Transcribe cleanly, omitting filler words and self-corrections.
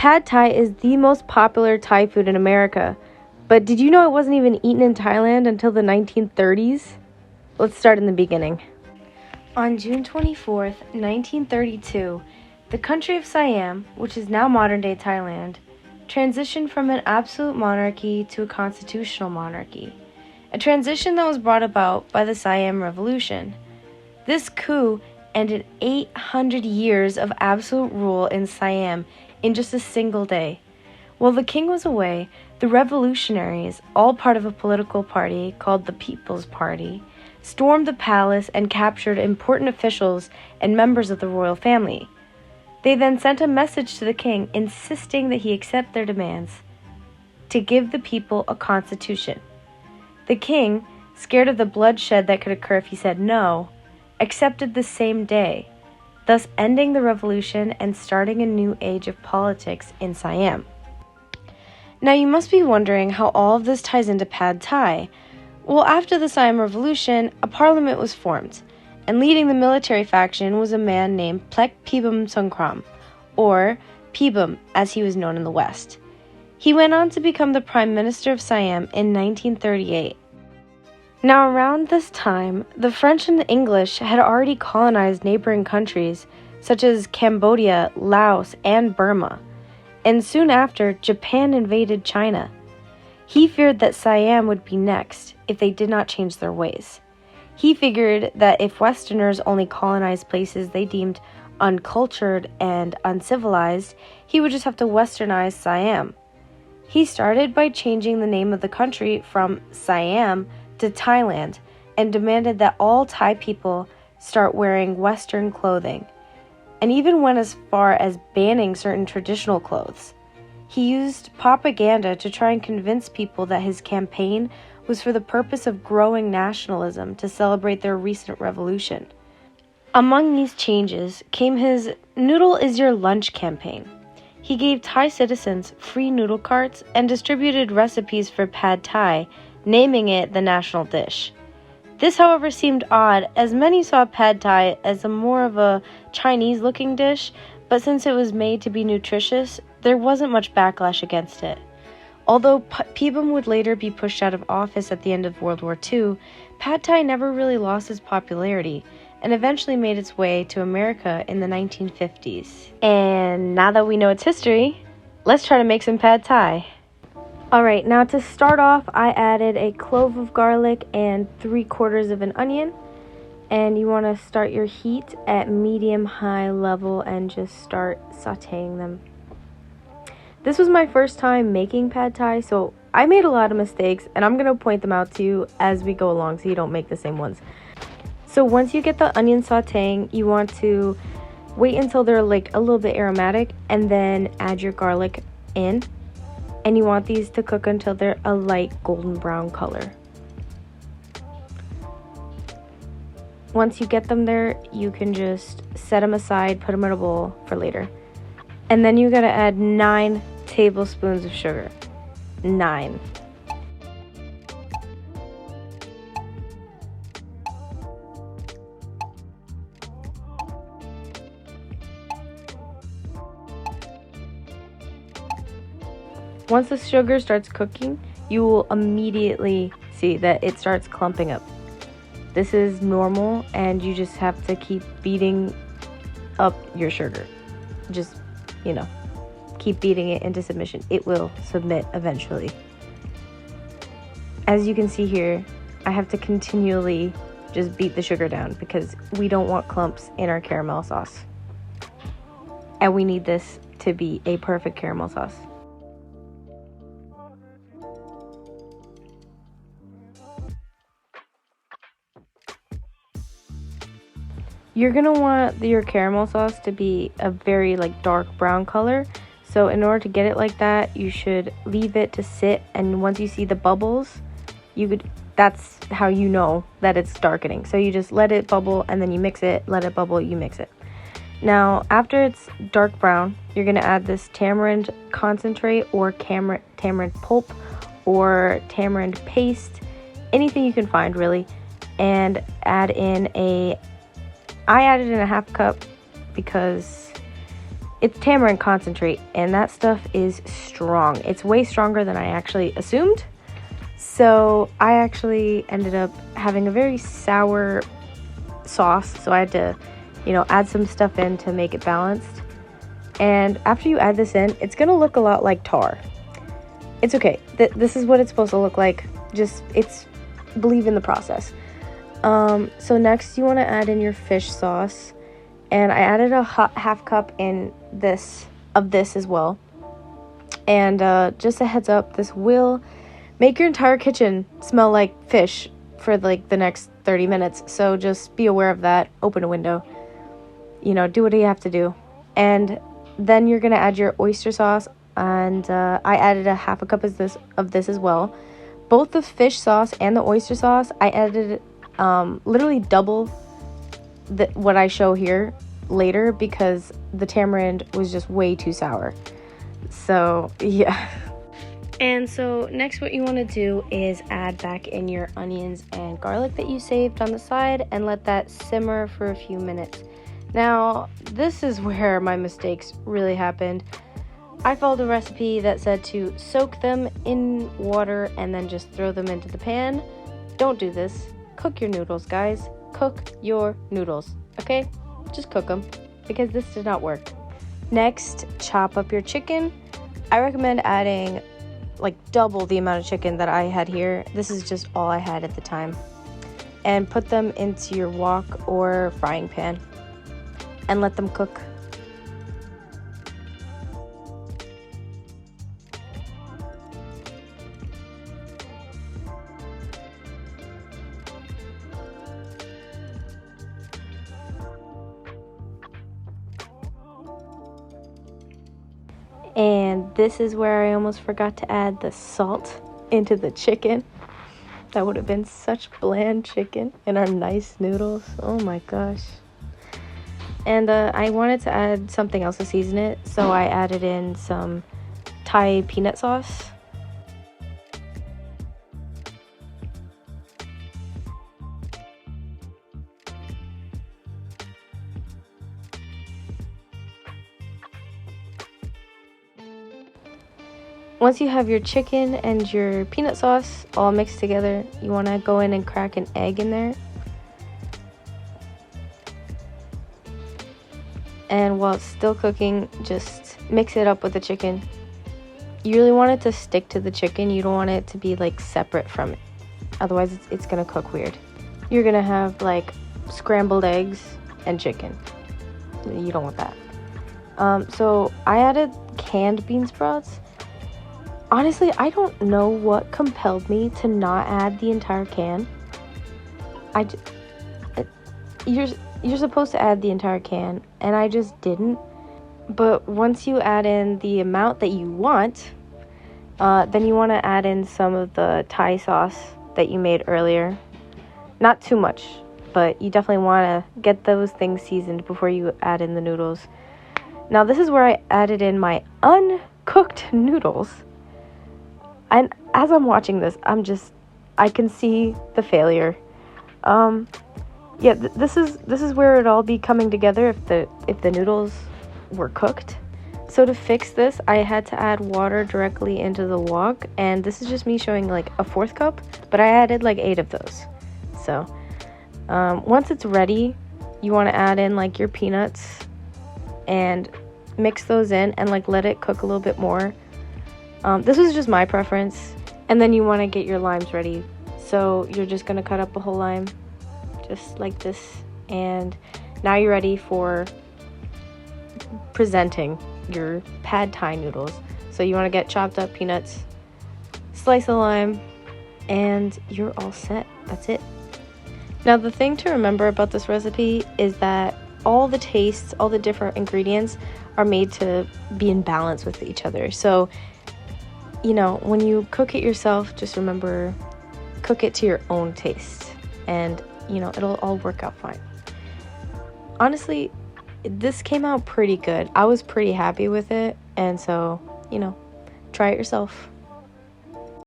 Pad Thai is the most popular Thai food in America. But did you know it wasn't even eaten in Thailand until the 1930s? Let's start in the beginning. On June 24th, 1932, the country of Siam, which is now modern-day Thailand, transitioned from an absolute monarchy to a constitutional monarchy, a transition that was brought about by the Siam Revolution. This coup ended 800 years of absolute rule in Siam in just a single day. While the king was away, the revolutionaries, all part of a political party called the People's Party, stormed the palace and captured important officials and members of the royal family. They then sent a message to the king insisting that he accept their demands to give the people a constitution. The king, scared of the bloodshed that could occur if he said no, accepted the same day, thus ending the revolution and starting a new age of politics in Siam. Now you must be wondering how all of this ties into Pad Thai. Well, after the Siam Revolution, a parliament was formed, and leading the military faction was a man named Plek Phibum Songkhram, or Phibum as he was known in the West. He went on to become the Prime Minister of Siam in 1938. Now around this time, the French and the English had already colonized neighboring countries such as Cambodia, Laos, and Burma, and soon after, Japan invaded China. He feared that Siam would be next if they did not change their ways. He figured that if Westerners only colonized places they deemed uncultured and uncivilized, he would just have to Westernize Siam. He started by changing the name of the country from Siam to Thailand and demanded that all Thai people start wearing Western clothing, and even went as far as banning certain traditional clothes. He used propaganda to try and convince people that his campaign was for the purpose of growing nationalism to celebrate their recent revolution. Among these changes came his Noodle is Your Lunch campaign. He gave Thai citizens free noodle carts and distributed recipes for Pad Thai, naming it the national dish. This, however, seemed odd, as many saw Pad Thai as more of a Chinese-looking dish, but since it was made to be nutritious, there wasn't much backlash against it. Although Phibum would later be pushed out of office at the end of World War II, Pad Thai never really lost its popularity, and eventually made its way to America in the 1950s. And now that we know its history, let's try to make some Pad Thai. Alright, now to start off, I added a clove of garlic and 3/4 of an onion. And you want to start your heat at medium-high level and just start sauteing them. This was my first time making Pad Thai, so I made a lot of mistakes, and I'm going to point them out to you as we go along so you don't make the same ones. So once you get the onion sauteing, you want to wait until they're like a little bit aromatic and then add your garlic in. And you want these to cook until they're a light golden brown color. Once you get them there, you can just set them aside, put them in a bowl for later. And then you gotta add 9 tablespoons of sugar. 9. Once the sugar starts cooking, you will immediately see that it starts clumping up. This is normal, and you just have to keep beating up your sugar. Just, keep beating it into submission. It will submit eventually. As you can see here, I have to continually just beat the sugar down because we don't want clumps in our caramel sauce. And we need this to be a perfect caramel sauce. You're going to want your caramel sauce to be a very dark brown color. So in order to get it like that, you should leave it to sit, and once you see the bubbles, that's how you know that it's darkening. So you just let it bubble and then you mix it, let it bubble, you mix it. Now, after it's dark brown, you're going to add this tamarind concentrate or tamarind pulp or tamarind paste, anything you can find really, and I added in a 1/2 cup because It's tamarind concentrate, and that stuff is strong. It's way stronger than I actually assumed. So I actually ended up having a very sour sauce, so I had to, add some stuff in to make it balanced. And after you add this in, it's gonna look a lot like tar. It's okay. This is what it's supposed to look like. Believe in the process. So next you want to add in your fish sauce, and I added a half cup in this as well. And just a heads up, this will make your entire kitchen smell like fish for like the next 30 minutes. So just be aware of that. Open a window. Do what you have to do. And then you're gonna add your oyster sauce, and I added a half a cup of this as well. Both the fish sauce and the oyster sauce, I added literally double what I show here later, because the tamarind was just way too sour. So yeah. And so next what you want to do is add back in your onions and garlic that you saved on the side and let that simmer for a few minutes. Now, this is where my mistakes really happened. I followed a recipe that said to soak them in water and then just throw them into the pan. Don't do this. Cook your noodles, guys. Cook your noodles, okay? Just cook them, because this did not work. Next, chop up your chicken. I recommend adding like double the amount of chicken that I had here. This is just all I had at the time. And put them into your wok or frying pan and let them cook. And this is where I almost forgot to add the salt into the chicken. That would have been such bland chicken in our nice noodles. Oh my gosh. And I wanted to add something else to season it, so I added in some Thai peanut sauce. Once you have your chicken and your peanut sauce all mixed together, you want to go in and crack an egg in there. And while it's still cooking, just mix it up with the chicken. You really want it to stick to the chicken. You don't want it to be like separate from it. Otherwise, it's going to cook weird. You're going to have like scrambled eggs and chicken. You don't want that. So I added canned bean sprouts. Honestly, I don't know what compelled me to not add the entire can. You're supposed to add the entire can, and I just didn't. But once you add in the amount that you want, then you want to add in some of the Thai sauce that you made earlier. Not too much, but you definitely want to get those things seasoned before you add in the noodles. Now this is where I added in my uncooked noodles. And as I'm watching this, I can see the failure. This is where it'd all be coming together if the noodles were cooked. So to fix this, I had to add water directly into the wok, and this is just me showing like a 1/4 cup, but I added like 8 of those. So once it's ready, you want to add in like your peanuts and mix those in and like let it cook a little bit more. This was just my preference. And then you want to get your limes ready. So you're just going to cut up a whole lime just like this, and now you're ready for presenting your pad thai noodles. So you want to get chopped up peanuts, slice a lime, and you're all set. That's it. Now the thing to remember about this recipe is that all the tastes, all the different ingredients are made to be in balance with each other. So when you cook it yourself, just remember, cook it to your own taste, and it'll all work out fine. Honestly, this came out pretty good. I was pretty happy with it, and so try it yourself.